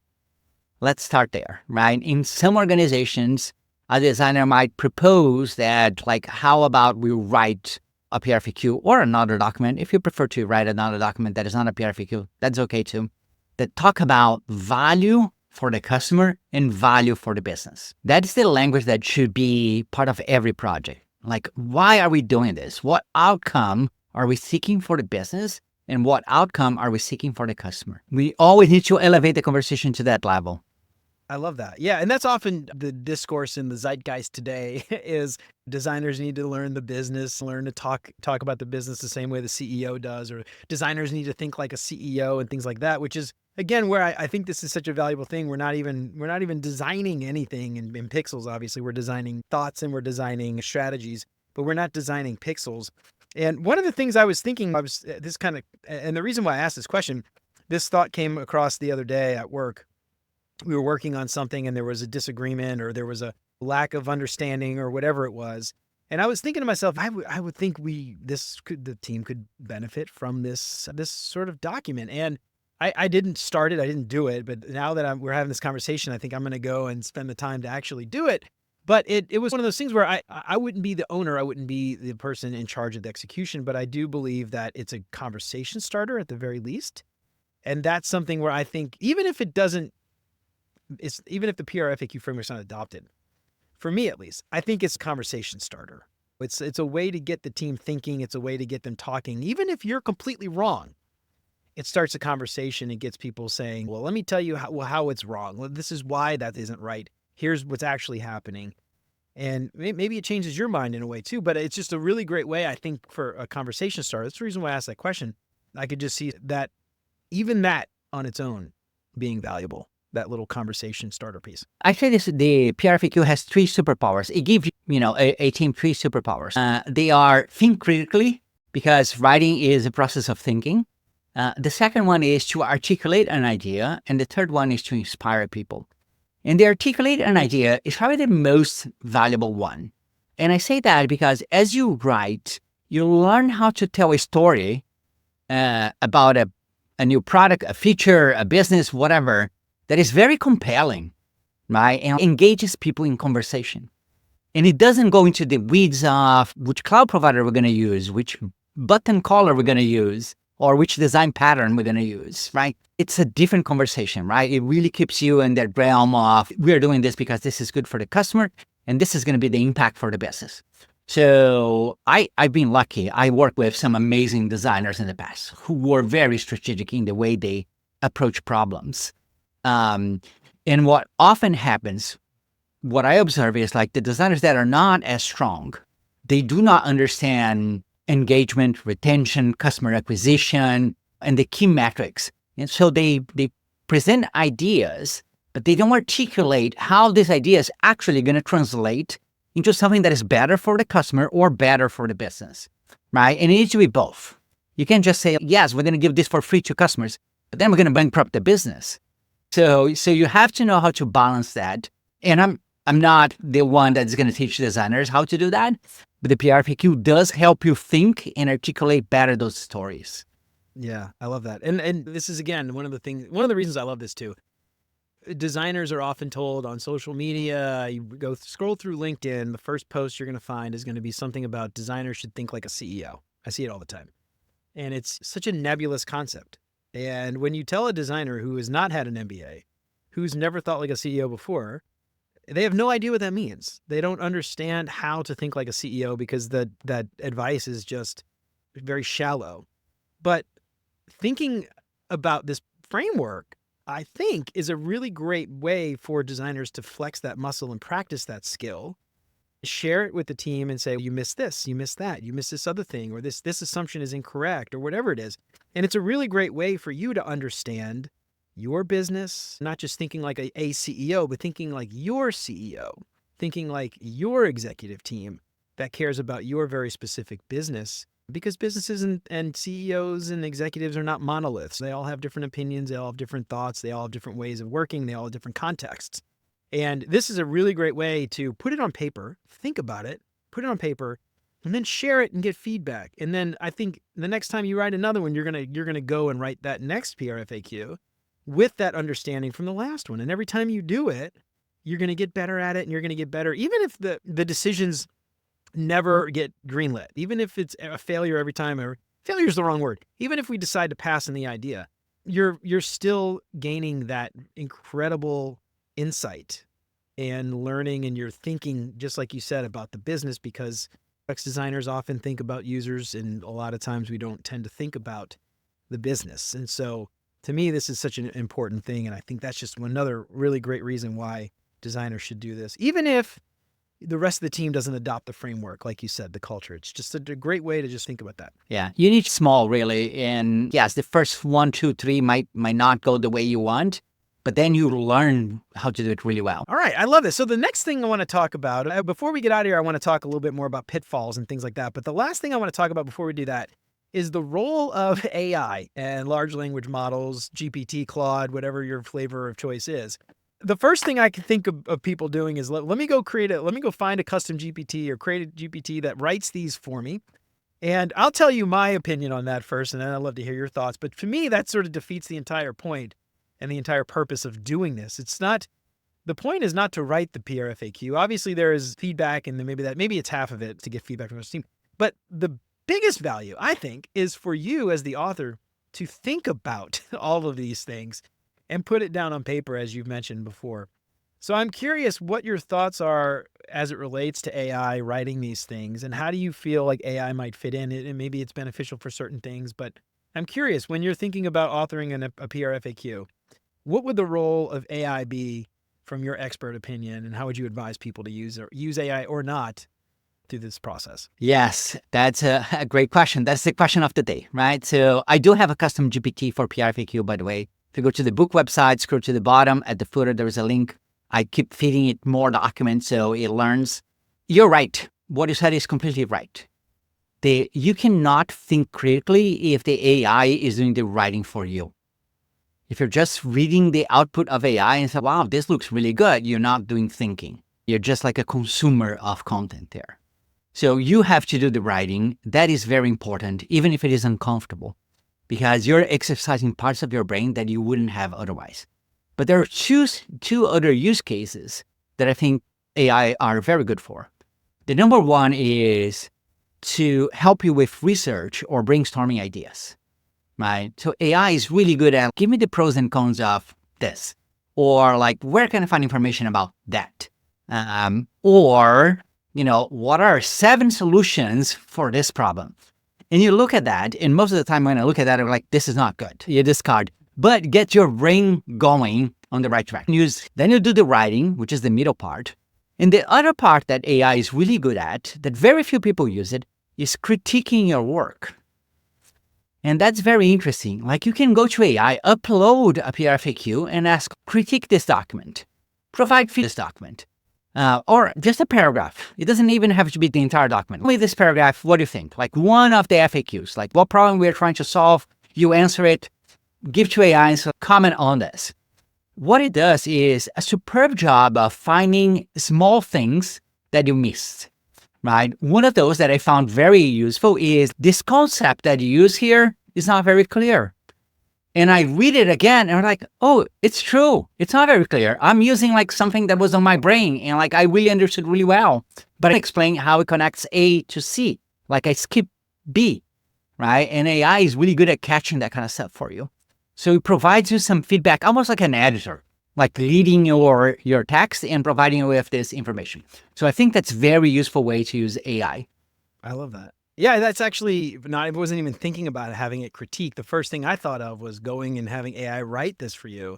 Let's start there, right? In some organizations, a designer might propose that, like, how about we write a PRFAQ or another document, if you prefer to write another document that is not a PRFAQ, that's okay too, that talk about value for the customer and value for the business. That's the language that should be part of every project. Like, why are we doing this? What outcome are we seeking for the business? And what outcome are we seeking for the customer? We always need to elevate the conversation to that level. I love that. Yeah, and that's often the discourse in the zeitgeist today is designers need to learn the business, learn to talk about the business the same way the CEO does, or designers need to think like a CEO and things like that, which is again where I think this is such a valuable thing. We're not even designing anything in pixels. Obviously, we're designing thoughts and we're designing strategies, but we're not designing pixels. And one of the things I was thinking, and the reason why I asked this question, this thought came across the other day at work. We were working on something and there was a disagreement or there was a lack of understanding or whatever it was. And I was thinking to myself, I would think the team could benefit from this sort of document. And I didn't start it, I didn't do it, but now that we're having this conversation, I think I'm going to go and spend the time to actually do it. But it was one of those things where I wouldn't be the owner, I wouldn't be the person in charge of the execution, but I do believe that it's a conversation starter at the very least. And that's something where I think even if the PRFAQ framework's not adopted, for me at least, I think it's a conversation starter. It's a way to get the team thinking. It's a way to get them talking. Even if you're completely wrong, it starts a conversation and gets people saying, well, let me tell you how it's wrong. Well, this is why that isn't right. Here's what's actually happening. And maybe it changes your mind in a way too, but it's just a really great way, I think, for a conversation starter. That's the reason why I asked that question. I could just see that even that on its own being valuable, that little conversation starter piece. I say this, the PRFAQ has three superpowers. It gives, a team three superpowers. They are think critically, because writing is a process of thinking. The second one is to articulate an idea. And the third one is to inspire people. And the articulate an idea is probably the most valuable one. And I say that because as you write, you learn how to tell a story about a new product, a feature, a business, whatever, that is very compelling, right? And engages people in conversation. And it doesn't go into the weeds of which cloud provider we're going to use, which button color we're going to use, or which design pattern we're going to use, right? It's a different conversation, right? It really keeps you in that realm of, we're doing this because this is good for the customer, and this is going to be the impact for the business. So I've been lucky. I worked with some amazing designers in the past who were very strategic in the way they approach problems. And what often happens, what I observe is like the designers that are not as strong, they do not understand engagement, retention, customer acquisition, and the key metrics. And so they present ideas, but they don't articulate how this idea is actually going to translate into something that is better for the customer or better for the business, right? And it needs to be both. You can't just say, yes, we're going to give this for free to customers, but then we're going to bankrupt the business. So you have to know how to balance that. And I'm not the one that's going to teach designers how to do that, but the PRFAQ does help you think and articulate better those stories. Yeah, I love that. And this is, again, one of the reasons I love this too. Designers are often told on social media, you go scroll through LinkedIn, the first post you're going to find is going to be something about designers should think like a CEO. I see it all the time. And it's such a nebulous concept. And when you tell a designer who has not had an MBA, who's never thought like a CEO before, they have no idea what that means. They don't understand how to think like a CEO because that advice is just very shallow. But thinking about this framework, I think, is a really great way for designers to flex that muscle and practice that skill, share it with the team and say, you missed this, you missed that, you missed this other thing, or this assumption is incorrect, or whatever it is. And it's a really great way for you to understand your business, not just thinking like a CEO, but thinking like your CEO, thinking like your executive team that cares about your very specific business. Because businesses and CEOs and executives are not monoliths. They all have different opinions. They all have different thoughts. They all have different ways of working. They all have different contexts. And this is a really great way to put it on paper, think about it, put it on paper, and then share it and get feedback. And then I think the next time you write another one, you're gonna go and write that next PRFAQ with that understanding from the last one. And every time you do it, you're gonna get better at it, and you're gonna get better, even if the decisions never get greenlit, even if it's a failure every time, or failure is the wrong word. Even if we decide to pass on the idea, you're still gaining that incredible insight and learning, and you're thinking, just like you said, about the business, because UX designers often think about users, and a lot of times we don't tend to think about the business. And so to me, this is such an important thing. And I think that's just another really great reason why designers should do this, even if the rest of the team doesn't adopt the framework, like you said, the culture. It's just a great way to just think about that. Yeah, you need small, really. And yes, the first 1, 2, 3 might not go the way you want, but then you learn how to do it really well. All right, I love this. So the next thing I want to talk about, before we get out of here, I want to talk a little bit more about pitfalls and things like that. But the last thing I want to talk about before we do that is the role of AI and large language models, GPT, Claude, whatever your flavor of choice is. The first thing I can think of people doing is let me go find a custom GPT or create a GPT that writes these for me. And I'll tell you my opinion on that first, and then I'd love to hear your thoughts. But to me, that sort of defeats the entire point and the entire purpose of doing this. The point is not to write the PRFAQ. Obviously, there is feedback, and then maybe it's half of it to get feedback from the team. But the biggest value, I think, is for you as the author to think about all of these things and put it down on paper, as you've mentioned before. So I'm curious what your thoughts are as it relates to AI writing these things, and how do you feel like AI might fit in it? And maybe it's beneficial for certain things, but I'm curious, when you're thinking about authoring a PRFAQ, what would the role of AI be from your expert opinion, and how would you advise people to use AI or not through this process? Yes, that's a great question. That's the question of the day, right? So I do have a custom GPT for PRFAQ, by the way. If you go to the book website, scroll to the bottom, at the footer, there is a link. I keep feeding it more documents so it learns. You're right. What you said is completely right. You cannot think critically if the AI is doing the writing for you. If you're just reading the output of AI and say, wow, this looks really good, you're not doing thinking. You're just like a consumer of content there. So you have to do the writing. That is very important, even if it is uncomfortable, because you're exercising parts of your brain that you wouldn't have otherwise. But there are two other use cases that I think AI are very good for. The number one is to help you with research or brainstorming ideas, right? So AI is really good at, give me the pros and cons of this, or like, where can I find information about that? Or, what are 7 solutions for this problem? And you look at that, and most of the time when I look at that, I'm like, this is not good. You discard. But get your brain going on the right track. Then you do the writing, which is the middle part. And the other part that AI is really good at, that very few people use it, is critiquing your work. And that's very interesting. Like, you can go to AI, upload a PRFAQ, and ask, critique this document. Provide feedback this document. Or just a paragraph. It doesn't even have to be the entire document. Only this paragraph, what do you think? Like, one of the FAQs, like what problem we're trying to solve, you answer it, give to AI, and comment on this. What it does is a superb job of finding small things that you missed, right? One of those that I found very useful is this concept that you use here is not very clear. And I read it again, and I'm like, oh, it's true. It's not very clear. I'm using like something that was on my brain, and like I really understood really well. But I explain how it connects A to C. Like I skip B, right? And AI is really good at catching that kind of stuff for you. So it provides you some feedback, almost like an editor, like leading your text and providing you with this information. So I think that's a very useful way to use AI. I love that. Yeah, that's actually I wasn't even thinking about having it critique. The first thing I thought of was going and having AI write this for you.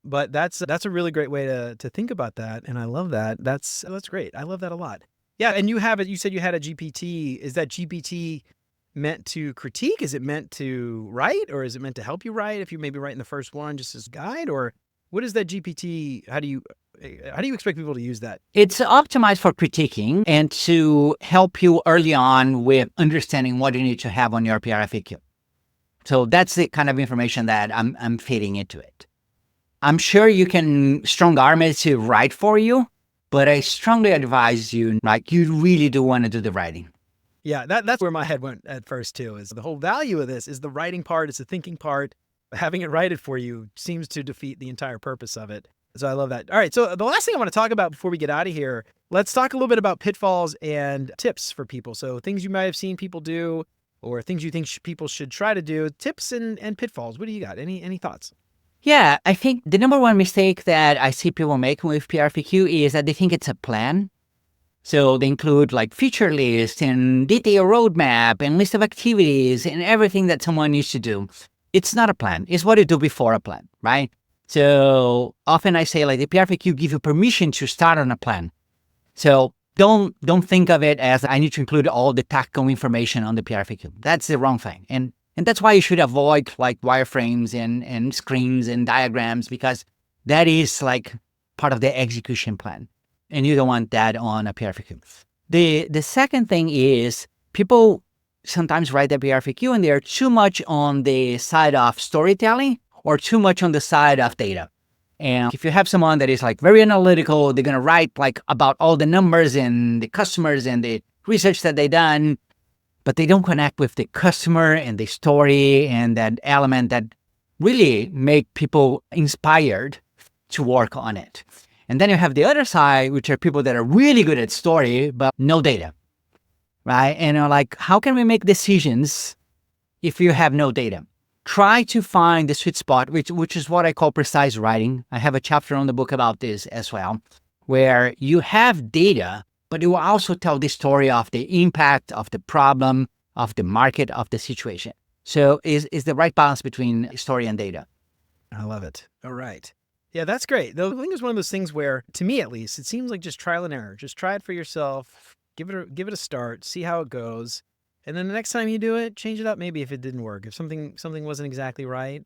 But that's a really great way to think about that. And I love that. That's great. I love that a lot. Yeah. And you said you had a GPT. Is that GPT meant to critique? Is it meant to write, or is it meant to help you write if you maybe write in the first one just as a guide? Or what is that GPT? How do you expect people to use that? It's optimized for critiquing and to help you early on with understanding what you need to have on your PRFAQ. So that's the kind of information that I'm feeding into it. I'm sure you can strong arm it to write for you, but I strongly advise you, like, you really do want to do the writing. Yeah, that's where my head went at first too, is the whole value of this is the writing part, it's the thinking part. Having it write it for you seems to defeat the entire purpose of it. So I love that. All right, so the last thing I want to talk about before we get out of here, let's talk a little bit about pitfalls and tips for people. So things you might have seen people do or things you think people should try to do, tips and pitfalls. What do you got? Any thoughts? Yeah, I think the number one mistake that I see people making with PRFAQ is that they think it's a plan. So they include like feature list and detailed roadmap and list of activities and everything that someone needs to do. It's not a plan. It's what you do before a plan, right? So often I say like the PRFAQ give you permission to start on a plan. So don't think of it as I need to include all the tactical information on the PRFAQ. That's the wrong thing. And that's why you should avoid like wireframes and screens and diagrams, because that is like part of the execution plan. And you don't want that on a PRFAQ. The second thing is people sometimes write the PRFAQ and they're too much on the side of storytelling or too much on the side of data. And if you have someone that is like very analytical, they're going to write like about all the numbers and the customers and the research that they've done, but they don't connect with the customer and the story and that element that really make people inspired to work on it. And then you have the other side, which are people that are really good at story, but no data, right? And you're like, how can we make decisions if you have no data? Try to find the sweet spot, which is what I call precise writing. I have a chapter on the book about this as well, where you have data, but you will also tell the story of the impact of the problem, of the market, of the situation. So is the right balance between story and data. I love it. All right. Yeah, that's great. The thing is one of those things where, to me at least, it seems like just trial and error. Just try it for yourself. Give it a start. See how it goes. And then the next time you do it, change it up. Maybe if it didn't work, if something wasn't exactly right,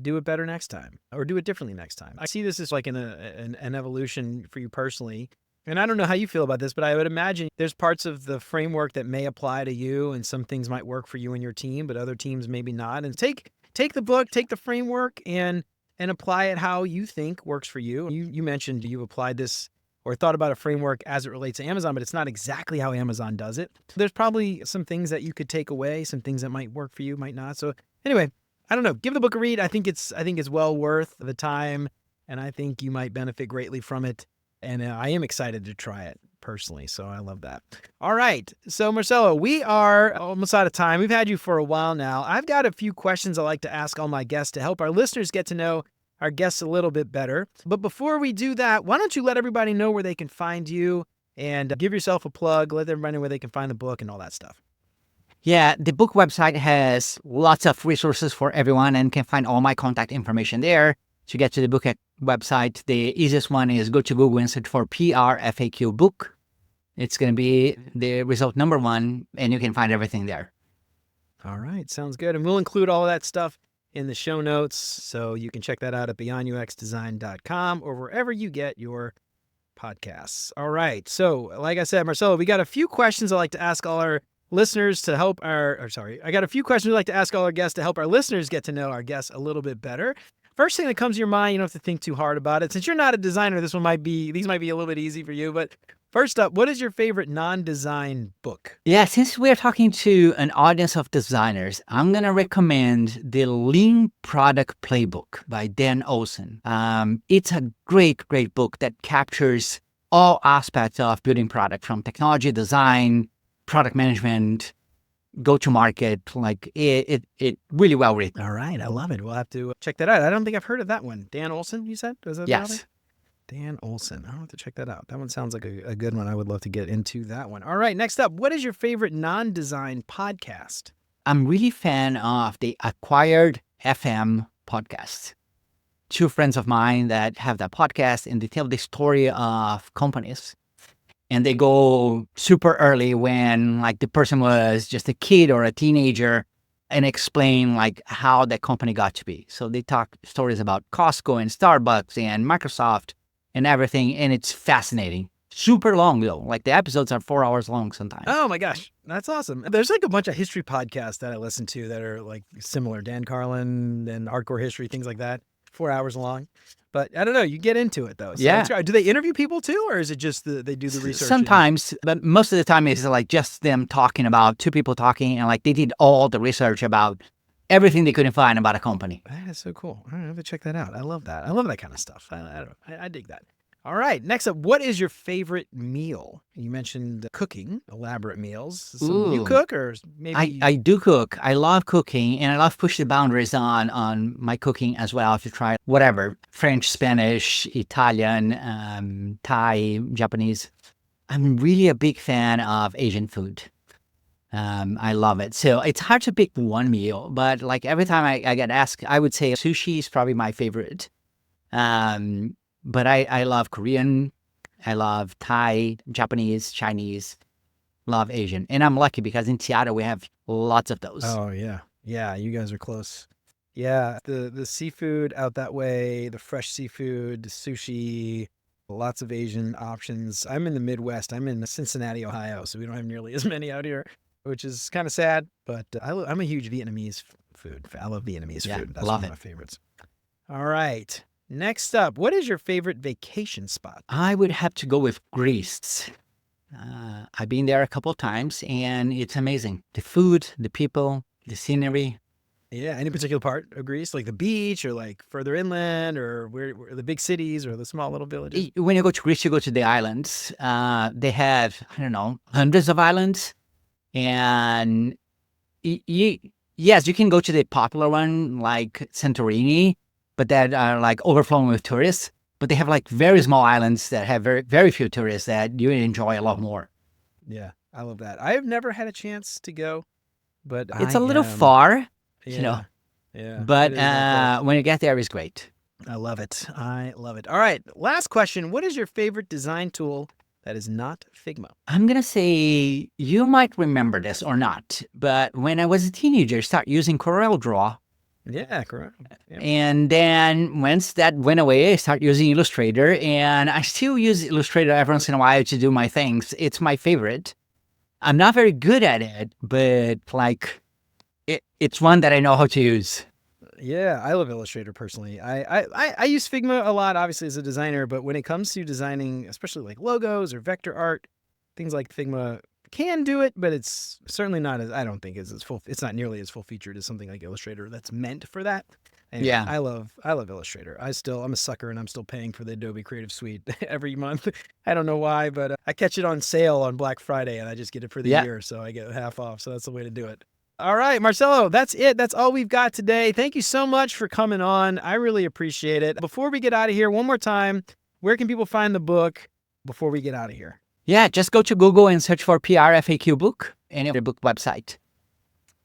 do it better next time or do it differently next time. I see this as like an evolution for you personally. And I don't know how you feel about this, but I would imagine there's parts of the framework that may apply to you and some things might work for you and your team, but other teams maybe not. And take the book, take the framework and apply it how you think works for you. You mentioned you applied this or thought about a framework as it relates to Amazon, but it's not exactly how Amazon does it. There's probably some things that you could take away, some things that might work for you, might not. So anyway, I don't know. Give the book a read. I think it's well worth the time, and I think you might benefit greatly from it. And I am excited to try it personally. So I love that. All right. So Marcello, we are almost out of time. We've had you for a while now. I've got a few questions I like to ask all my guests to help our listeners get to know our guests a little bit better. But before we do that, why don't you let everybody know where they can find you and give yourself a plug, let everybody know where they can find the book and all that stuff. Yeah, the book website has lots of resources for everyone and can find all my contact information there. To get to the book website, the easiest one is go to Google and search for PRFAQ book. It's going to be the result number one, and you can find everything there. All right, sounds good. And we'll include all that stuff in the show notes, so you can check that out at beyonduxdesign.com or wherever you get your podcasts. All right, so like I said, Marcello, we got a few questions I like to ask all our listeners to help I got a few questions we'd like to ask all our guests to help our listeners get to know our guests a little bit better. First thing that comes to your mind, you don't have to think too hard about it. Since you're not a designer, these might be a little bit easy for you, but first up, what is your favorite non-design book? Yeah, since we're talking to an audience of designers, I'm going to recommend the Lean Product Playbook by Dan Olson. It's a great book that captures all aspects of building product, from technology, design, product management, go-to-market. Like it really well written. All right, I love it. We'll have to check that out. I don't think I've heard of that one. Dan Olson, you said? Was that the author? Yes. Dan Olson. I'll have to check that out. That one sounds like a good one. I would love to get into that one. All right, next up, what is your favorite non-design podcast? I'm really fan of the Acquired FM podcast. Two friends of mine that have that podcast, and they tell the story of companies. And they go super early when like the person was just a kid or a teenager and explain like how that company got to be. So they talk stories about Costco and Starbucks and Microsoft and everything. And it's fascinating. Super long though. Like the episodes are 4 hours long sometimes. Oh my gosh. That's awesome. There's like a bunch of history podcasts that I listen to that are like similar. Dan Carlin and Hardcore History, things like that. 4 hours long. But I don't know. You get into it though. So Yeah. do they interview people too, or is it just they do the research? Sometimes, but most of the time it's like just them talking about two people talking, and like they did all the research about everything they couldn't find about a company. That is so cool. All right, I have to check that out. I love that. I love that kind of stuff. I dig that. All right. Next up, what is your favorite meal? You mentioned cooking, elaborate meals. So you Ooh. cook, or maybe I do cook. I love cooking, and I love push the boundaries on my cooking as well. To try whatever French, Spanish, Italian, Thai, Japanese. I'm really a big fan of Asian food. I love it. So it's hard to pick one meal, but like every time I get asked, I would say sushi is probably my favorite. But I love Korean, I love Thai, Japanese, Chinese, love Asian. And I'm lucky because in Seattle we have lots of those. Oh yeah. Yeah, you guys are close. Yeah, the seafood out that way, the fresh seafood, the sushi, lots of Asian options. I'm in the Midwest. I'm in Cincinnati, Ohio, so we don't have nearly as many out here, which is kind of sad, but I'm a huge Vietnamese food. I love Vietnamese food. That's love one of my favorites. All right. Next up, what is your favorite vacation spot? I would have to go with Greece. I've been there a couple of times, and it's amazing. The food, the people, the scenery. Yeah, any particular part of Greece, like the beach, or like further inland, or where the big cities, or the small little villages? When you go to Greece, you go to the islands. They have, I don't know, hundreds of islands. And yes, you can go to the popular one like Santorini, but that are like overflowing with tourists. But they have like very small islands that have very, very few tourists that you enjoy a lot more. Yeah, I love that. I have never had a chance to go, but It's a little far, Yeah, yeah. but it is a little when you get there, it's great. I love it. I love it. All right, last question. What is your favorite design tool that is not Figma? I'm going to say you might remember this or not, but when I was a teenager, I started using CorelDRAW. Yeah, correct. Yeah. And then once that went away, I started using Illustrator, and I still use Illustrator every once in a while to do my things. It's my favorite. I'm not very good at it, but like it's one that I know how to use. Yeah, I love Illustrator personally. I use Figma a lot, obviously, as a designer, but when it comes to designing, especially like logos or vector art, things like Figma can do it, but it's certainly not as, I don't think is as full. It's not nearly as full featured as something like Illustrator that's meant for that. Anyway, Yeah. I love Illustrator. I'm a sucker, and I'm still paying for the Adobe Creative Suite every month. I don't know why, but I catch it on sale on Black Friday, and I just get it for the year, so I get half off. So that's the way to do it. All right, Marcelo, that's it. That's all we've got today. Thank you so much for coming on. I really appreciate it. Before we get out of here, one more time, where can people find the book before we get out of here? Yeah, just go to Google and search for PRFAQ book, any of the book website.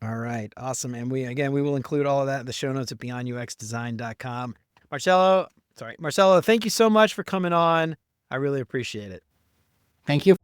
All right, awesome. And we will include all of that in the show notes at beyonduxdesign.com. Marcello, thank you so much for coming on. I really appreciate it. Thank you.